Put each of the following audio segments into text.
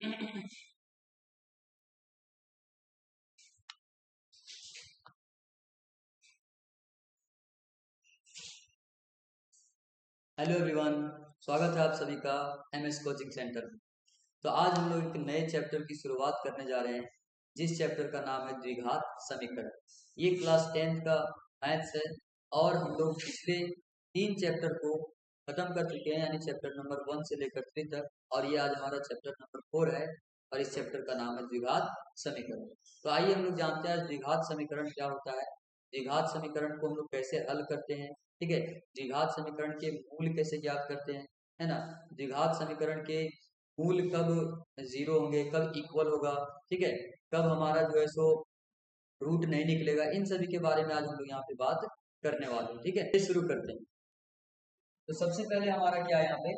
Hello everyone, स्वागत है आप सभी का एमएस कोचिंग सेंटर में। तो आज हम लोग एक नए चैप्टर की शुरुआत करने जा रहे हैं, जिस चैप्टर का नाम है द्विघात समीकरण। ये क्लास 10th का मैथ्स है और हम लोग पिछले 3 चैप्टर को खत्म कर चुके हैं, यानी चैप्टर नंबर 1 से लेकर 3 तक, और ये आज हमारा चैप्टर नंबर 4 है और इस चैप्टर का नाम है द्विघात समीकरण। तो आइए हम लोग जानते हैं द्विघात समीकरण क्या होता है, द्विघात समीकरण को हम लोग कैसे हल करते हैं। ठीक है, द्विघात समीकरण के मूल कैसे ज्ञात करते हैं, है ना। द्विघात समीकरण के मूल कब जीरो होंगे, कब इक्वल होगा, ठीक है, कब हमारा जो है सो रूट नहीं निकलेगा, इन सभी के बारे में आज हम लोग यहाँ पे बात करने वाले हैं। ठीक है, ये शुरू करते हैं। तो सबसे पहले हमारा क्या है यहाँ पे,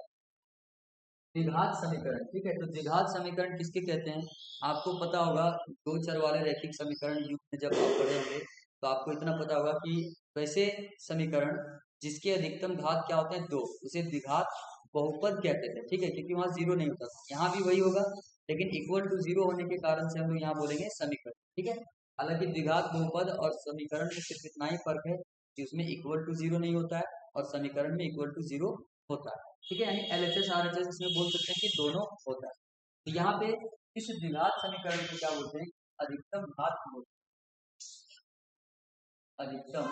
द्विघात समीकरण। ठीक है, तो द्विघात समीकरण किसके कहते हैं, आपको पता होगा। दो चर वाले रैखिक समीकरण युग में जब आप पढ़े होंगे तो आपको इतना पता होगा कि वैसे समीकरण जिसके अधिकतम घात क्या होते हैं, दो, उसे द्विघात बहुपद कहते थे। ठीक है, क्योंकि वहां जीरो नहीं होता था, यहाँ भी वही होगा, लेकिन इक्वल टू जीरो होने के कारण से हम लोग यहाँ बोलेंगे समीकरण। ठीक है, हालांकि द्विघात बहुपद और समीकरण में सिर्फ इतना ही फर्क है कि उसमें इक्वल टू जीरो नहीं होता है और समीकरण में इक्वल टू जीरो होता है। ठीक है, यानी एलएचएस आरएचएस इसमें बोल सकते हैं कि दोनों होता है। तो यहाँ पे इस द्विघात समीकरण को क्या बोलते हैं, अधिकतम घात बोलते हैं। अधिकतम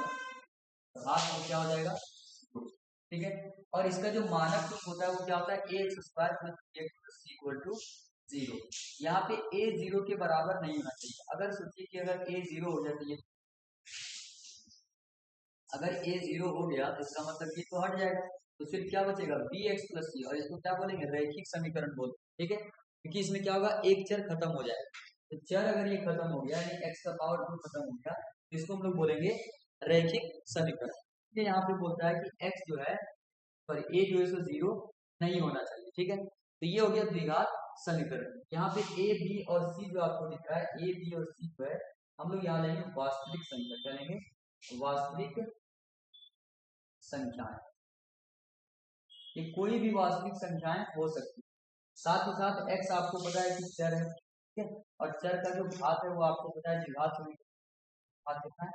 घात में क्या हो जाएगा, दो। ठीक है, और इसका जो मानक रूप होता है वो क्या होता है, A X square plus B x plus C equal to zero. यहाँ पे ए जीरो के बराबर नहीं होना चाहिए। अगर सोचिए कि अगर ए जीरो हो जाती है, अगर ए जीरो हो गया तो इसका मतलब ये तो हट जाएगा, तो फिर क्या बचेगा, बी एक्स प्लस सी, और इसको क्या बोलेंगे, रैखिक समीकरण बोलते हैं। ठीक है, क्योंकि इसमें क्या होगा, एक चर खत्म हो जाएगा। तो चर अगर ये खत्म हो गया, यानी एक्स का पावर 2 खत्म हो गया, तो इसको हम लोग बोलेंगे रैखिक समीकरण। ठीक है, यहाँ पे बोलता है कि एक्स जो है, पर ए जो है सो जीरो नहीं होना चाहिए। ठीक है, तो ये हो गया द्विघात समीकरण। यहाँ पे ए बी और सी जो आपको दिख रहा है, ए बी और सी जो है, हम लोग यहाँ लेंगे वास्तविक संख्या। क्या लेंगे, वास्तविक संख्याएं। ये कोई भी वास्तविक संख्याएं हो सकती है। साथ ही साथ एक्स आपको पता है कि चर है। ठीक है, और चर का जो घात है वो आपको पता है द्विघात समीकरण घात कितना है,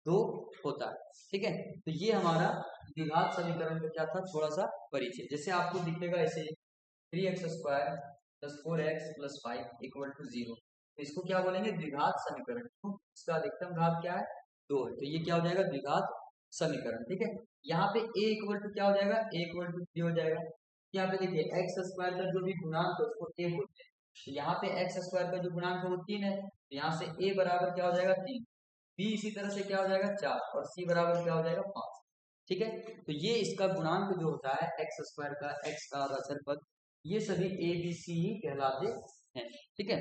दो होता है। ठीक है, तो ये हमारा द्विघात समीकरण का क्या था, थोड़ा सा परिचय। जैसे आपको दिखेगा ऐसे, 3x² plus 4x+5 equal to zero, तो इसको क्या बोलेंगे, द्विघात समीकरण। तो इसका अधिकतम घात क्या है, दो है, तो ये क्या हो जाएगा, द्विघात समीकरण। ठीक है, यहाँ पे a इक्वल टू क्या हो जाएगा, a इक्वल टू 3 हो जाएगा। यहाँ पे देखिए एक्स स्क्वायर का जो भी गुणांक है उसको a बोलते हैं, तो यहाँ पे एक्स स्क्वायर का जो गुणांक है वो 3 है, तो यहाँ से a बराबर क्या हो जाएगा, 3। b इसी तरह से क्या हो जाएगा, 4, और c बराबर क्या हो जाएगा, 5। ठीक है, तो ये इसका गुणांक जो होता है एक्स स्क्वायर का, एक्स का अचर पद, ये सभी ए बी सी ही कहलाते हैं। ठीक है,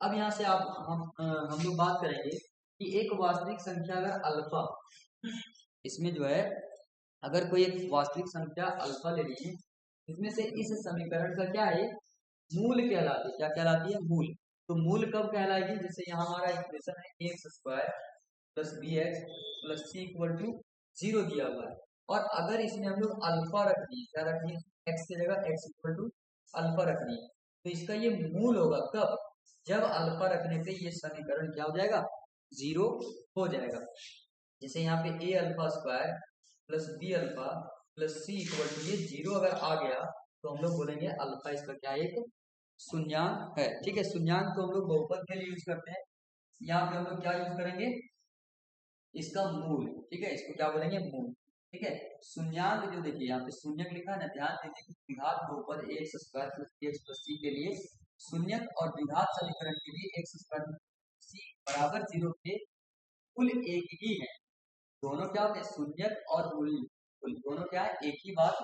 अब यहाँ से हम लोग बात करेंगे कि एक वास्तविक संख्या अगर अल्फा, इसमें जो है अगर कोई एक वास्तविक संख्या अल्फा ले लीजिए, इसमें से इस समीकरण का क्या है, मूल कहलाती है। क्या कहलाती है, मूल। तो मूल कब कहलाएगी, जैसे यहाँ हमारा इक्वेशन है x² plus B x plus C equal to zero दिया हुआ है, और अगर इसमें हम लोग अल्फा रख दिए, क्या रख दिए, एक्स की जगह एक्स इक्वल टू अल्फा रख दिए, तो इसका ये मूल होगा कब, जब अल्फा रखने पे ये समीकरण क्या हो जाएगा, जीरो हो जाएगा। जैसे यहाँ पे A alpha square plus B alpha plus C equal to, ये जीरो अगर आ गया तो हम लोग बोलेंगे अल्फा इसका क्या है, एक शून्यांक है। ठीक है, शून्यांक को हम लोग बहुपद के लिए यूज करते हैं, यहाँ पे हम लोग क्या यूज करेंगे, इसका मूल। ठीक है, इसको क्या बोलेंगे, मूल। ठीक है, शून्यांक जो देखिए यहाँ पे शून्यक लिखा है ना, ध्यान दीजिए कि द्विघात बहुपद X square plus B x plus C के लिए शून्यक, और द्विघात समीकरण के लिए एक्स स्क्वायर प्लस सी बराबर जीरो के कुल एक ही है। दोनों क्या होते हैं, शून्यक और मूल, दोनों क्या है, एक ही बात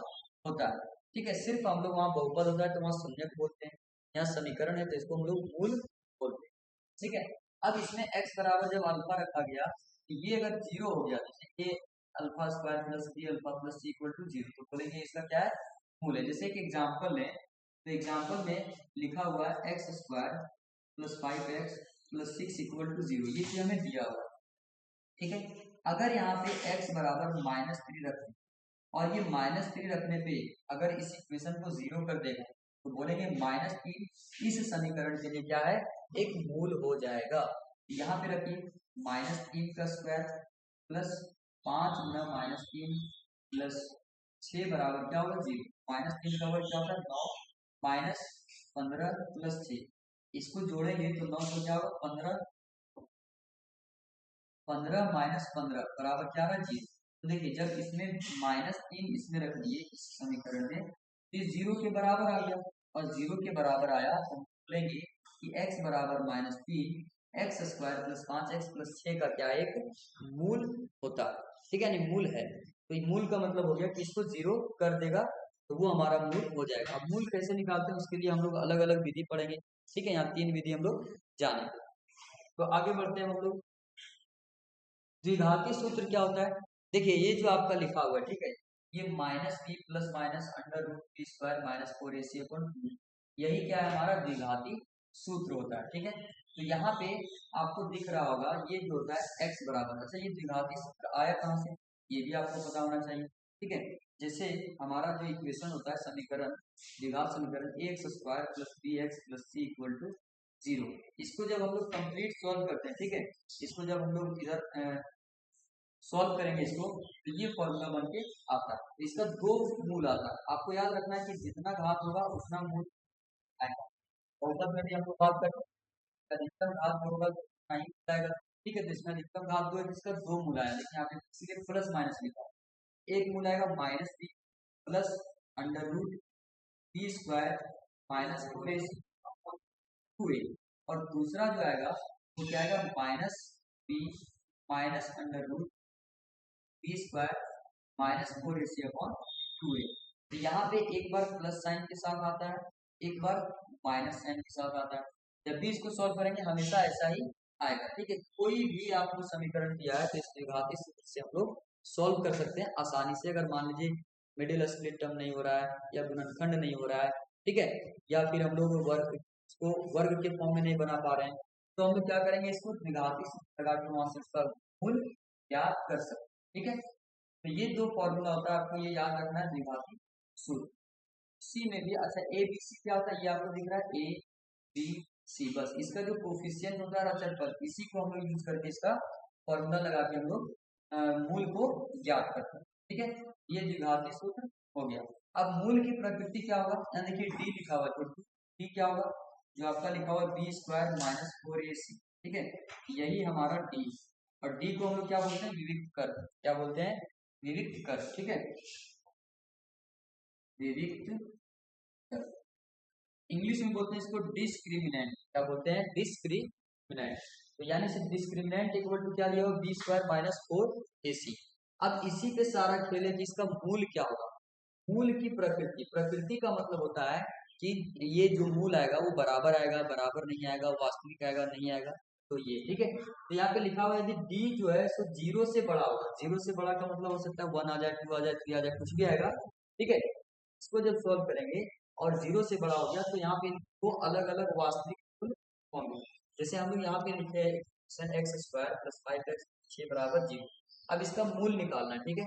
होता है। ठीक है, सिर्फ हम लोग वहाँ बहुपद होता है तो वहाँ शून्यक बोलते हैं, यहाँ समीकरण है तो इसको हम लोग मूल बोलते हैं। ठीक है, अब इसमें x बराबर जब अल्फा रखा गया, तो ये अगर जीरो हो गया, जैसे a alpha square plus B alpha plus C equal to zero, तो बोलेंगे इसका क्या है, मूल है। जैसे एक एग्जाम्पल लें, तो एग्जाम्पल में लिखा हुआ है x² plus 5x plus 6 equal to zero, ये हमें दिया हुआ है। ठीक है, अगर यहाँ पे x बराबर -3 रखें, और ये -3 रखने पे अगर इस इक्वेशन को जीरो कर देगा, तो बोलेंगे -3 इस समीकरण के लिए क्या है, एक मूल हो जाएगा। यहाँ पे रखिए -3 का स्क्वायर प्लस 5 गुना -3 प्लस 6 बराबर क्या होगा 0। -3 का वर्ग क्या होता है 9 माइनस 15 प्लस 6, इसको जोड़ेंगे तो 9 को क्या होगा 15, 15 माइनस 15 बराबर क्या है 0। तो देखिए जब इसमें -3 इसमें रख दिए इस समीकरण में तो ये 0 के बराबर आ गया, और 0 के बराबर आया तो हम बोलेंगे कि x बराबर -3 x square plus 5x plus 6 का क्या एक मूल होता है, ठीक है, यानी मूल है। तो ये मूल का मतलब हो गया कि इसको 0 कर देगा तो वो हमारा मूल हो जाएगा। अब मूल कैसे निकालते हैं उसके लिए हम लोग अलग अलग विधि पढ़ेंगे, ठीक है, यहाँ 3 विधि हम लोग जानेंगे। तो आगे बढ़ते हैं हम लोग। द्विघाती सूत्र क्या होता है, देखिए ये जो आपका लिखा हुआ है, ठीक है, ये -b plus minus under root b square minus 4ac upon 2, यही क्या है हमारा द्विघाती सूत्र होता है, ठीक है। तो यहाँ पे आपको दिख रहा होगा ये जो होता है x बराबर, अच्छा ये द्विघाती सूत्र आया कहाँ से, ये भी आपको पता होना चाहिए, ठीक है। जैसे हमारा जो इक्वेशन होता है समीकरण, द्विघात समीकरण ax square plus B x plus C equal to 0, इसको जब हम लोग कंप्लीट सॉल्व करते हैं, ठीक है, इसको जब हम लोग इधर सॉल्व करेंगे इसको तो ये फॉर्मूला बन के आता है। तो इसका दो मूल आता है, आपको याद रखना है कि जितना घात होगा उतना मूल आएगा। और तब में भी हम लोग बात करें अधिकतम घात होगा तो उतना ही आएगा, ठीक है। तो इसमें अधिकतम घात दो है जिसका दो मूल आया, लेकिन यहाँ पे इसलिए प्लस माइनस लिखा है। एक मूल आएगा -b plus under root b square minus 4ac/2a, और दूसरा जो आएगा वो क्या आएगा -b minus under root b square minus 4ac/2a। तो यहाँ पे एक बार प्लस साइन के साथ आता है, एक बार माइनस साइन के साथ आता है। जब भी इसको सॉल्व करेंगे हमेशा ऐसा ही आएगा, ठीक है। कोई भी आपको समीकरण दिया है तो इस द्विघाती सूत्र से हम लोग सॉल्व कर सकते हैं आसानी से। अगर मान लीजिए मिडिल स्प्लिट टर्म नहीं हो रहा है या गुणनखंड नहीं हो रहा है, ठीक है, या फिर हम लोग वर्ग इसको वर्ग के फॉर्म में नहीं बना पा रहे हैं, तो हम लोग क्या करेंगे, इसको द्विघाती सूत्र लगा के वहां से उसका मूल ज्ञात कर सकते हैं, ठीक है। तो ये दो फॉर्मूला होता है, आपको ये याद रखना है द्विघाती सूत्र। सी में भी अच्छा ए बी सी क्या होता है, ये आपको दिख रहा है ए बी सी, बस इसका जो कोफिशिएंट होता है अचर पद, इसी को हम लोग यूज करके इसका फॉर्मूला लगा के हम लोग मूल को ज्ञात करते हैं, ठीक है। ये द्विघाती सूत्र हो गया। अब मूल की प्रकृति क्या होगा, यहाँ देखिए डी लिखा हुआ है, तो डी क्या होगा, जो आपका लिखा हुआ बी स्क्वायर माइनस 4ac, ठीक है, यही हमारा डी। और डी को हम लोग क्या बोलते हैं, विविक्त कर, क्या बोलते हैं, विविक्त कर, ठीक है, विविक्त कर। इंग्लिश में बोलते हैं इसको डिस्क्रिमिनेंट, क्या बोलते हैं, डिस्क्रिमिनेंट। तो यानी से डिस्क्रिमिनेंट इक्वल टू क्या लिया होगा, बी स्क्वायर माइनस 4ac। अब इसी पे सारा खेल है कि इसका मूल क्या होगा। मूल की प्रकृति, प्रकृति का मतलब होता है कि ये जो मूल आएगा वो बराबर आएगा, बराबर नहीं आएगा, वास्तविक आएगा, नहीं आएगा, तो ये, ठीक है। तो यहाँ पे लिखा हुआ है यदि डी जो है सो 0 से बड़ा होगा, 0 से बड़ा का मतलब हो सकता है 1 आ जाए, 2 आ जाए, 3 आ जाए, कुछ भी आएगा, ठीक है। इसको जब सॉल्व करेंगे और 0 से बड़ा हो गया तो यहाँ पे दो अलग अलग वास्तविक मूल होंगे। जैसे हम लोग यहाँ पे लिखे हैं एक्स स्क्वायर प्लस 5x 6 बराबर 0। अब इसका मूल निकालना है, ठीक है,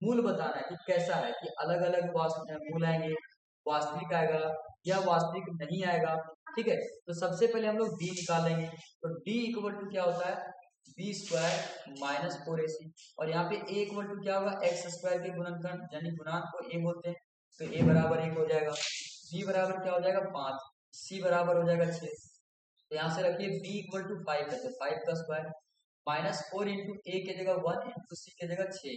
मूल बताना है कि कैसा है, कि अलग अलग मूल आएंगे, वास्तविक आएगा या वास्तविक नहीं आएगा, ठीक है। तो सबसे पहले हम लोग डी निकालेंगे, तो डी इक्वल टू क्या होता है, बी स्क्वायर माइनस 4ac, और यहाँ पे ए इक्वल टू क्या होगा, एक्स स्क्वायर के गुणनखंड यानी गुणांक को ए बोलते हैं, तो ए बराबर 1 हो जाएगा, बी बराबर क्या हो जाएगा 5, सी बराबर हो जाएगा 6। तो यहाँ से रखिए बी इक्वल टू 5 है तो 5 का स्क्वायर माइनस 4 इंटू ए की जगह 1 इंटू सी की जगह 6,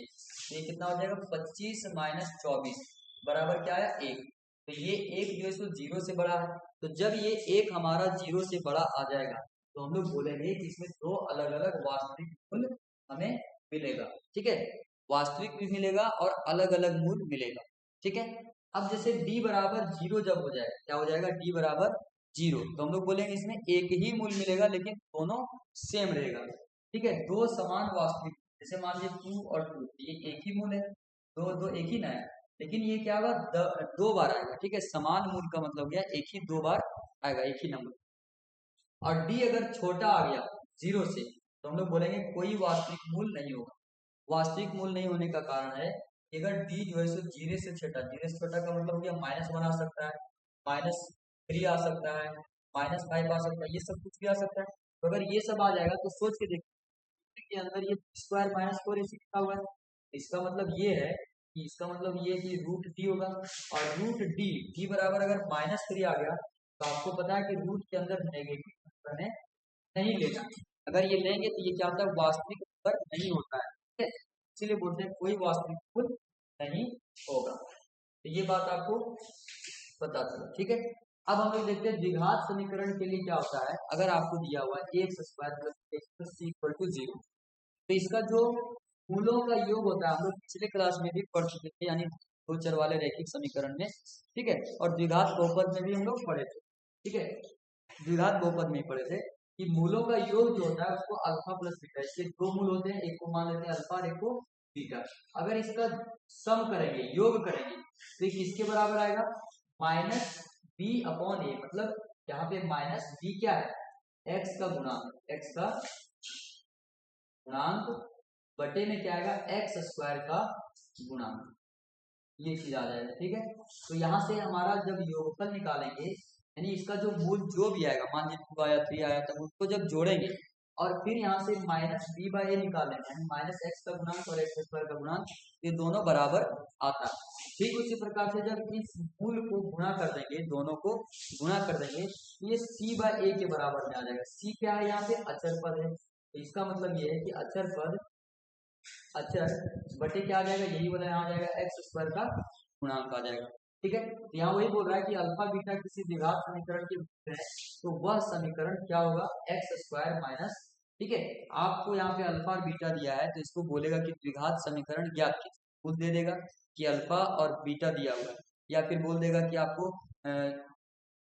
ये कितना हो जाएगा 25 माइनस 24 बराबर क्या है 1। तो ये एक जो है सो 0 से बड़ा है, तो जब ये एक हमारा 0 से बड़ा आ जाएगा तो हम लोग बोलेंगे कि इसमें दो अलग अलग वास्तविक मूल हमें मिलेगा, ठीक है, वास्तविक भी मिलेगा और अलग अलग मूल मिलेगा, ठीक है। अब जैसे d बराबर 0 जब हो जाएगा, क्या हो जाएगा, d बराबर 0, तो हम लोग बोलेंगे इसमें एक ही मूल मिलेगा लेकिन दोनों सेम रहेगा, ठीक है, दो समान वास्तविक। जैसे मान लीजिए 2 और 2, ये एक ही मूल है, दो दो एक ही ना है, लेकिन ये क्या होगा, दो बार आएगा, ठीक है, समान मूल का मतलब गया एक ही दो बार आएगा, एक ही नंबर। और डी अगर छोटा आ गया 0 से तो हम लोग बोलेंगे कोई वास्तविक मूल नहीं होगा। वास्तविक मूल नहीं होने का कारण है कि अगर डी जो है सो 0 से छोटा, 0 से छोटा का मतलब हो गया माइनस 1 आ सकता है, -3 आ सकता है, -5 आ सकता है, ये सब कुछ भी आ सकता है। तो अगर ये सब आ जाएगा तो सोच के देखिए के अंदर ये स्क्वायर -4 ऐसे लिखा हुआ है, इसका मतलब ये है कि इसका मतलब ये कि रूट डी होगा। और रूट डी डी बराबर अगर -3 आ गया तो आपको पता है कि रूट के अंदर नेगेटिव नंबर नहीं लेना। अगर ये लेंगे तो ये क्या होता है, वास्तविक नंबर नहीं होता है, ठीक है। इसीलिए बोलते हैं कोई वास्तविक खुद नहीं होगा। तो ये बात आपको पता चला, ठीक है। अब हम लोग देखते हैं द्विघात समीकरण के लिए क्या होता है। अगर आपको दिया हुआ है x square plus x plus C equal to 0, तो इसका जो मूलों का योग होता है हम लोग पिछले क्लास में भी पढ़ चुके थे, यानी दो चर वाले रैखिक समीकरण में, ठीक है। और द्विघात बहुपद में भी हम लोग पढ़े थे, ठीक है। द्विघात बहुपद में पढ़े थे कि मूलों का योग जो होता है उसको अल्फा प्लस बीटा, इसके दो मूल होते हैं, एक को मान लेते हैं अल्फा और एक को बीटा। अगर इसका सम करेंगे, योग करेंगे, तो ये किसके बराबर आएगा, -b/a, मतलब यहाँ पे -b क्या है, x का गुणांक, x का गुणांक बटे में क्या आएगा, एक्स स्क्वायर का गुणांक, ये चीज आ जाएगा, ठीक है। तो यहाँ से हमारा जब योगफल निकालेंगे, यानी इसका जो मूल जो भी आएगा, मान लीजिए 2 आया 3 आया, तब उसको जब जोड़ेंगे और फिर यहाँ से -b/a निकालेंगे, यानी -x का गुणांक और x स्क्वायर का गुणांक, ये दोनों बराबर आता है। ठीक उसी प्रकार से जब इस मूल को गुणा कर देंगे, दोनों को गुणा कर देंगे, ये c/a के बराबर में आ जाएगा। c क्या है, यहाँ पे अचर पद है, तो इसका मतलब ये है कि अचर पद, अचर बटे क्या आ जाएगा, यही वाला यहाँ आ जाएगा, एक्स स्क्वायर का गुणांक आ जाएगा, ठीक है। यहाँ वही बोल रहा है कि अल्फा बीटा किसी द्विघात समीकरण के रूप में है, तो वह समीकरण क्या होगा, एक्स स्क्वायर माइनस, ठीक है। आपको यहाँ पे अल्फा और बीटा दिया है तो इसको बोलेगा कि द्विघात समीकरण ज्ञात कीजिए, खुद दे देगा कि अल्फा और बीटा दिया हुआ है, या फिर बोल देगा कि आपको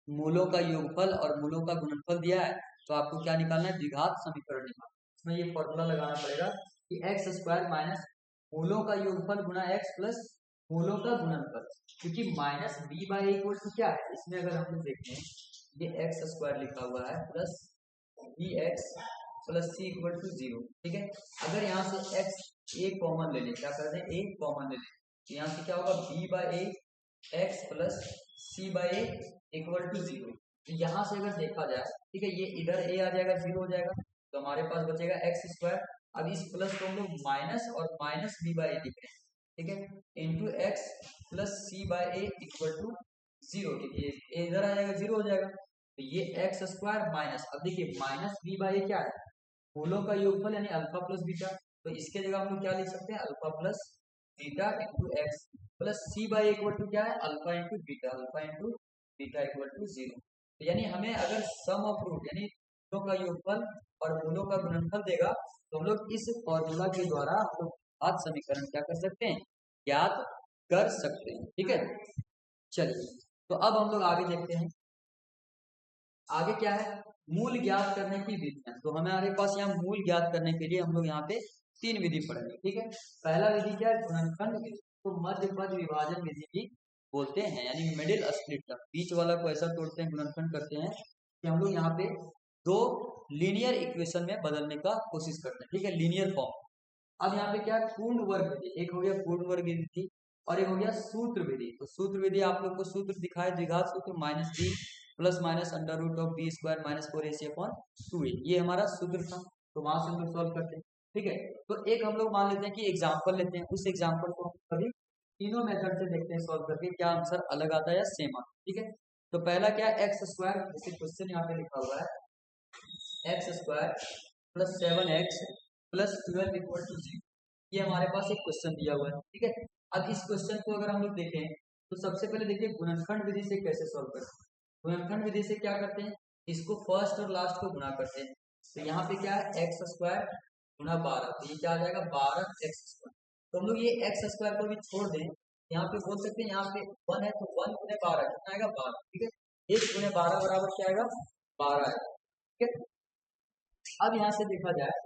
मूलों का योगफल और मूलों का गुणनफल दिया है, तो आपको क्या निकालना है, द्विघात समीकरण निकालना। इसमें ये फॉर्मूला लगाना पड़ेगा कि एक्स स्क्वायर माइनस मूलों का योगफल गुना एक्स प्लस मूलों का गुणनफल, क्योंकि -b/a इक्वल टू क्या है, इसमें अगर हम लोग देखते हैं, ये एक्स स्क्वायर लिखा हुआ है plus bx plus C equal to 0, ठीक है। अगर यहाँ से एक्स ए कॉमन ले लें, क्या करते हैं, ए कॉमन ले लें, तो यहाँ से क्या होगा, b/a x plus c/a equal to 0। तो यहाँ से अगर देखा जाए, ठीक है, ये इधर a आ जाएगा, 0 हो जाएगा, तो हमारे पास बचेगा एक्स स्क्वायर। अब इस प्लस को हम लोग माइनस और -b/a लिख रहे हैं, ठीक है, into x plus c/a equal to 0, ठीक है, ये इधर आ जाएगा, 0 हो जाएगा, तो ये एक्स स्क्वायर माइनस, अब देखिए -b/a क्या है, मूलों का योगफल यानी अल्फा प्लस बीटा, तो इसके जगह हम लोग क्या लिख सकते हैं, alpha plus beta into x plus c/a equal to क्या है, alpha into beta, alpha into beta equal to 0। तो यानी हमें अगर सम ऑफ रूट यानी मूलों का योगफल और मूलों का गुणनफल देगा, तो हम लोग इस फॉर्मूला के द्वारा हम लोग द्विघात समीकरण क्या कर सकते हैं, ज्ञात कर सकते हैं, ठीक है। चलिए, तो अब हम लोग आगे देखते हैं, आगे क्या है, मूल ज्ञात करने की विधियां। तो हमारे पास यहाँ मूल ज्ञात करने के लिए हम लोग यहाँ पे 3 विधि पढ़ेंगे, ठीक है। पहला विधि क्या है, गुणनखंड विधि, तो मध्य पद विभाजन विधि भी बोलते हैं, यानी मिडिल स्प्लिट, बीच वाला को ऐसा तोड़ते हैं, गुणनखंड करते हैं कि हम लोग यहाँ पे दो लीनियर इक्वेशन में बदलने का कोशिश करते हैं, ठीक है, लीनियर फॉर्म। अब यहाँ पे क्या है, पूर्ण वर्ग विधि, एक हो गया पूर्ण वर्ग विधि और एक हो गया सूत्र विधि। तो सूत्र विधि आप लोग को सूत्र दिखाए, द्विघात सूत्र -b plus minus under root of b square minus 4ac/2a, ये हमारा सूत्र था, तो वहां से हम लोग सॉल्व करते हैं, ठीक है। तो एक हम लोग मान लेते हैं कि एग्जाम्पल लेते हैं, उस एग्जाम्पल को हम कभी तीनों मेथड से देखते हैं सॉल्व करके, क्या आंसर अलग आता है या सेम आता है, ठीक है। तो पहला क्या है, एक्स स्क्वायर, जैसे क्वेश्चन यहाँ पे लिखा हुआ है, x square plus 7x plus 12 equal to 0, ये हमारे पास एक क्वेश्चन दिया हुआ है, ठीक है। अब इस क्वेश्चन को अगर हम लोग देखें, तो सबसे पहले देखिए गुणनखंड विधि से कैसे सॉल्व करते हैं। गुणनखंड विधि से क्या करते हैं, इसको फर्स्ट और लास्ट को गुणा करते हैं, तो यहाँ पे क्या है, एक्स स्क्वायर गुणा 12, तो ये क्या आ जाएगा, 12x स्क्वायर। तो हम लोग ये एक्स स्क्वायर को भी छोड़ दें, यहाँ पे बोल सकते हैं, यहाँ पे 1 है तो 1 गुणे 12 कितना आएगा, 12, ठीक है, 1 गुणे 12 बराबर क्या आएगा, 12 आएगा, ठीक है। अब यहाँ से देखा जाए,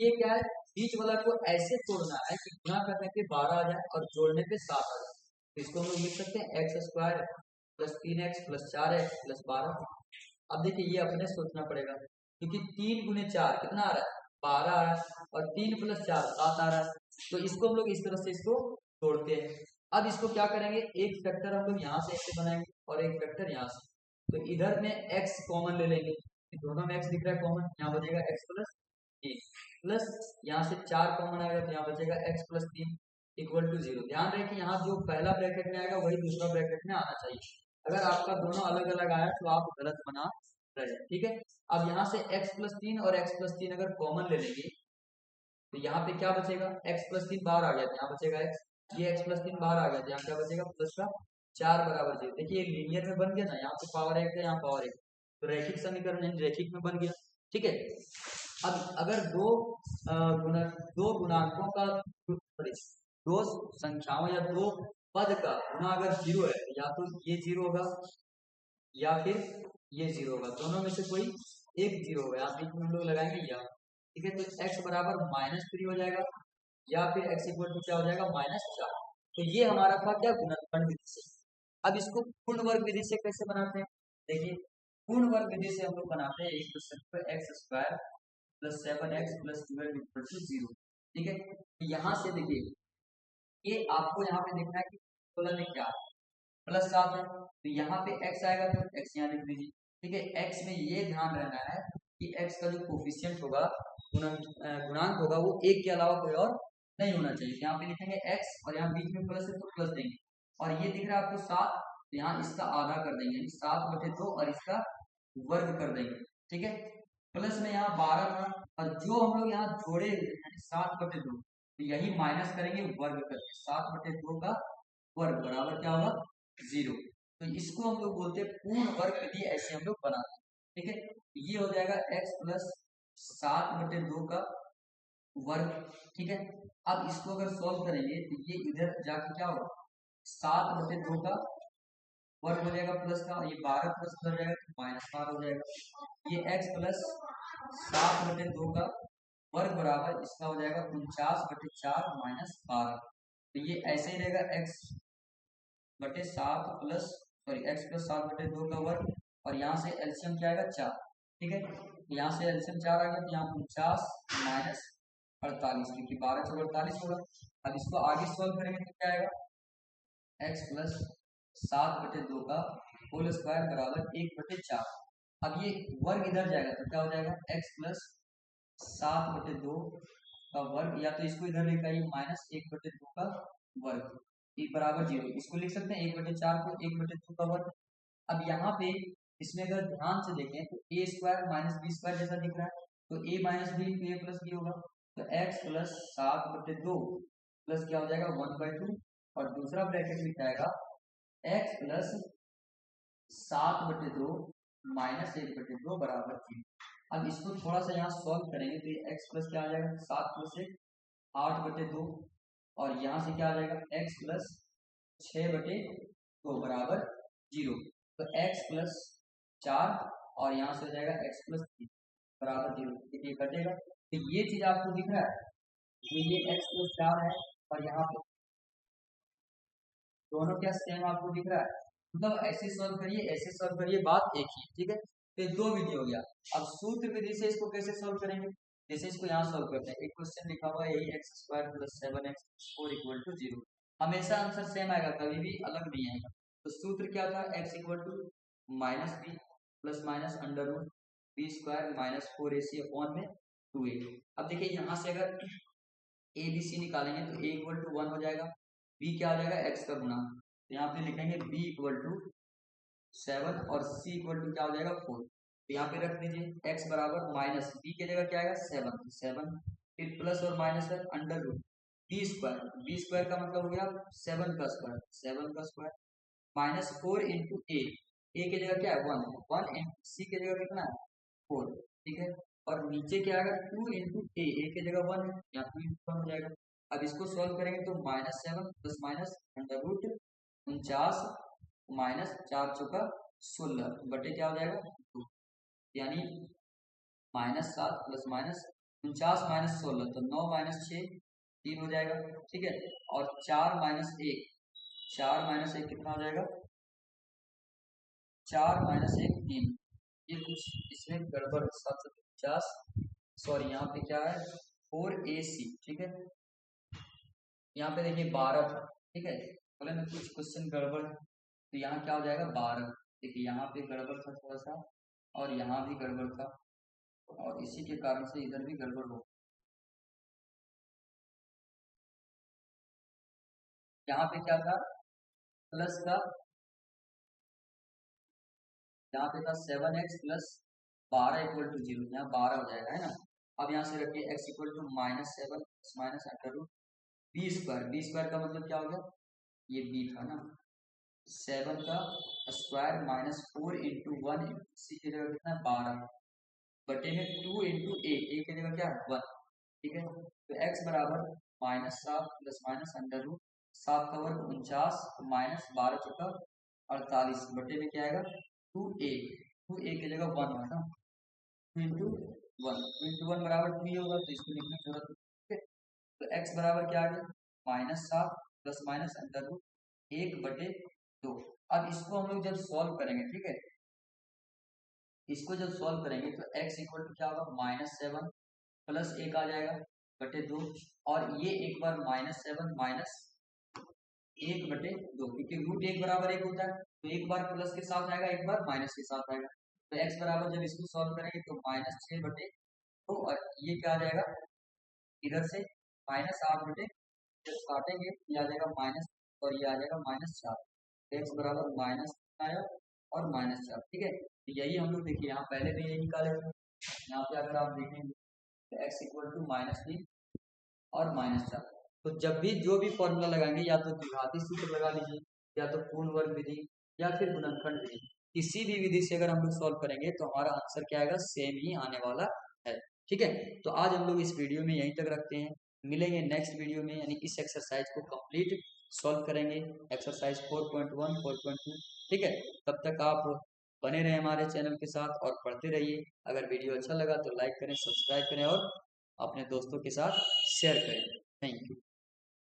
ये क्या है, बीच वाला को ऐसे तोड़ना है कि गुणा करने पे 12 आ जाए और जोड़ने पे 7 आ जाए, तो इसको हम लोग लिख सकते हैं x square plus 3x plus 4x plus 12। अब देखिए ये अपने सोचना पड़ेगा, क्योंकि 3 गुने 4 कितना आ रहा है, 12 आ रहा है, और 3 प्लस 4 7 आ रहा है, तो इसको हम लोग इस तरह से इसको तोड़ते हैं। अब इसको क्या करेंगे, एक फैक्टर हम लोग यहाँ से ऐसे बनाएंगे और एक वेक्टर यहाँ से। तो इधर में x कॉमन ले लेंगे, दोनों में x दिख रहा है कॉमन, यहाँ बचेगा x प्लस 3 प्लस यहाँ से 4 कॉमन आएगा तो यहाँ बचेगा x प्लस 3 इक्वल टू 0। ध्यान रहे कि यहाँ जो पहला ब्रैकेट में आएगा वही दूसरा ब्रैकेट में आना चाहिए। अगर आपका दोनों अलग अलग आया तो आप गलत बना रहे। ठीक है, अब यहाँ से x प्लस 3 और x प्लस 3 अगर कॉमन ले लेंगे तो यहाँ पे क्या बचेगा, x प्लस 3 बाहर आ गया तो यहाँ बचेगा x, ये x प्लस 3 बाहर आ गया तो यहाँ क्या बचेगा प्लस का 4 बराबर 0। देखिए लीनियर में बन गया ना, यहाँ पे पावर 1 है यहाँ पावर 1, तो रैखिक समीकरण रैखिक में बन गया। ठीक है, अब अगर दो गुणांकों का दो संख्याओं या दो पद का गुणा अगर 0 है तो या तो ये 0 होगा या फिर ये 0 होगा, दोनों में से कोई एक 0 होगा। यहाँ बीच में हम लोग लगाएंगे या। ठीक है, तो x बराबर -3 हो जाएगा या फिर x इक्वल टू क्या हो जाएगा -4। तो ये हमारा था क्या गुणनफल विधि से। अब इसको पूर्ण वर्ग विधि से कैसे बनाते हैं, देखिए पूर्ण वर्ग विधि से हम लोग बनाते हैं एक x square plus 7x plus 12 equal to 0। ठीक है, यहाँ से देखिए ये आपको यहाँ पे देखना है कि तुलन में क्या है, प्लस 7 है तो यहाँ पे x आएगा तो x यहाँ लिख दीजिए। ठीक है, x में ये ध्यान रहना है कि x का जो कोफिशिएंट होगा गुणांक होगा वो एक के अलावा कोई और नहीं होना चाहिए। यहाँ पे लिखेंगे x और यहाँ बीच में प्लस है तो प्लस देंगे, और ये दिख रहा है आपको 7 तो यहाँ इसका आधा कर देंगे 7/2 और इसका वर्ग कर देंगे। ठीक है, प्लस में यहाँ 12 था और जो हम लोग यहाँ जोड़े 7/2 तो यही माइनस करेंगे वर्ग करके, 7/2 का वर्ग बराबर क्या होगा 0। तो इसको हम लोग बोलते हैं पूर्ण वर्ग विधि, ऐसे हम लोग बनाते हैं। ठीक है, ये हो जाएगा x प्लस 7/2 का वर्ग। ठीक है, अब इसको अगर सॉल्व करेंगे तो ये इधर जाके क्या होगा 7/2 का वर्ग हो जाएगा प्लस का, ये 12 प्लस हो जाएगा तो -12 हो जाएगा। ये x प्लस 7/2 का वर्ग बराबर इसका हो जाएगा 49/4 -12। तो ये ऐसे ही रहेगा x बटे 7 प्लस सॉरी x प्लस 7/2 का वर्ग, और यहाँ से एलसीएम क्या आएगा 4। ठीक है, यहाँ से एलसीएम 4 आ गया तो यहाँ 49 -48 क्योंकि 12 से 48 होगा। अब इसको आगे सॉल्व करेंगे तो क्या आएगा x प्लस 7/2 का होल स्क्वायर बराबर 1/4। अब ये वर्ग इधर जाएगा तो क्या हो जाएगा x प्लस 7/2 का वर्ग, या तो इसको इधर लेकर आइए -1/2 का वर्ग बराबर 0। इसको लिख सकते हैं 1/4 को 1/2 का वर्ग। अब यहाँ पे इसमें अगर ध्यान से देखें तो a square minus b square जैसा दिख रहा है, तो a माइनस बी तो a प्लस बी होगा, तो x प्लस 7/2 प्लस क्या हो जाएगा 1/2, और दूसरा ब्रैकेट लिखा जाएगा x प्लस 7/2 माइनस 1/2 बराबर 0। अब इसको थोड़ा सा यहाँ सॉल्व करेंगे तो ये x प्लस क्या आ जाएगा 7 प्लस 1 8/2, और यहाँ से क्या आ जाएगा x प्लस 6/2 बराबर 0। तो x प्लस 4 और यहाँ से हो जाएगा x प्लस 3 बराबर 0। ये कटेगा तो ये चीज आपको दिख रहा है, तो ये x प्लस 4 है और यहाँ पे दोनों क्या सेम आपको दिख रहा है, मतलब ऐसे सॉल्व करिए ऐसे सॉल्व करिए, बात एक ही। ठीक है, तो ये 2 विधि हो गया। अब सूत्र विधि से इसको कैसे सॉल्व करेंगे, जैसे इसको यहाँ सॉल्व करते हैं, एक क्वेश्चन लिखा हुआ है यही x square plus 7x4 equal to 0, हमेशा आंसर सेम आएगा, कभी भी अलग नहीं आएगा। तो सूत्र क्या था x equal to minus b plus minus under root b square minus 4ac upon में 2a। अब देखिए यहाँ से अगर ए बी सी निकालेंगे तो a इक्वल टू 1 हो जाएगा, b क्या हो जाएगा x का गुना, तो यहाँ पे लिखेंगे b इक्वल टू 7 और c इक्वल टू क्या हो जाएगा 4। तो यहाँ पे रख दीजिए x बराबर माइनस b की जगह क्या आएगा 7, तो 7 फिर प्लस और माइनस है अंडर रूट बी स्क्वायर का मतलब हो गया 7 का स्क्वायर, 7 का स्क्वायर माइनस 4 इंटू ए की जगह क्या है 1 इंटू सी की जगह कितना है 4। ठीक है, और नीचे क्या आएगा 2 इंटू ए की जगह 1 है, यहाँ 2 इंटू 1 हो जाएगा। अब इसको सॉल्व करेंगे तो -7 plus minus under root 49 minus 4 चौका 16 बटे क्या हो जाएगा 2, यानी -7 प्लस माइनस 49 माइनस 16 तो 9 माइनस 6 3 हो जाएगा। ठीक है, और 4 माइनस 1 कितना हो जाएगा 4 माइनस 1 3। ये कुछ इसमें गड़बड़ 750 सॉरी यहाँ पे क्या है 4ac। ठीक है, यहाँ पे देखिए 12 था। ठीक है, बोले ना कुछ क्वेश्चन गड़बड़ है, तो यहाँ क्या हो जाएगा 12। देखिए यहाँ पे गड़बड़ था थोड़ा सा, और यहाँ भी गड़बड़ था, और इसी के कारण से इधर भी गड़बड़ हो। यहाँ पे क्या था, प्लस का, यहाँ पे था 7x प्लस 12 इक्वल टू 0, यहाँ 12 हो जाएगा, है ना। अब यहाँ से रखिए x equal to -7 minus under root b square. B square का मतलब क्या हो गया, ये b था ना, 7 का स्क्वायर माइनस 4 इंटू 1, सी की जगह कितना 12 बटे में 2 इंटू ए की जगह क्या है 1। ठीक है, तो x बराबर -7 प्लस माइनस अंडर रूट 7 का वर्ग 49 माइनस 12 चौका 48 बटे में क्या आएगा 2a। 2a की जगह 1 है ना, 2 इंटू 1, 2 इंटू 1 बराबर 3 होगा, तो इसको लिखने की जरूरत नहीं है। तो x बराबर क्या आ गया -7 प्लस माइनस अंडर रूट 1 बटे 2। अब इसको हम लोग जब सॉल्व करेंगे, ठीक है, इसको जब सॉल्व करेंगे तो x इक्वल टू क्या होगा -7 प्लस 1 आ जाएगा बटे 2, और ये एक बार -7 माइनस 1 बटे 2, क्योंकि रूट 1 बराबर 1 होता है, तो एक बार प्लस के साथ आएगा, एक बार माइनस के साथ आएगा। तो x बराबर जब इसको सॉल्व करेंगे तो -6 बटे 2, और ये क्या आ जाएगा इधर से -8 बटे, जब काटेंगे ये आ जाएगा माइनस, और ये आ जाएगा -4। एक्स बराबर माइनस आया और -4। ठीक है, तो यही हम लोग देखिए यहाँ पहले भी यही निकाले थे। यहाँ पे अगर आप देखेंगे तो x इक्वल टू -3 और -4। तो जब भी जो भी फॉर्मूला लगाएंगे, या तो द्विघाती सूत्र लगा लीजिए, या तो पूर्ण वर्ग विधि, या फिर गुणनखंड विधि, किसी भी विधि से अगर हम लोग सॉल्व करेंगे तो हमारा आंसर क्या आएगा, सेम ही आने वाला है। ठीक है, तो आज हम लोग इस वीडियो में यहीं तक रखते हैं, मिलेंगे नेक्स्ट वीडियो में, यानी इस एक्सरसाइज को कंप्लीट सॉल्व करेंगे, एक्सरसाइज 4.1 4.2। ठीक है, तब तक आप बने रहे हमारे चैनल के साथ और पढ़ते रहिए। अगर वीडियो अच्छा लगा तो लाइक करें, सब्सक्राइब करें और अपने दोस्तों के साथ शेयर करें। Thank you.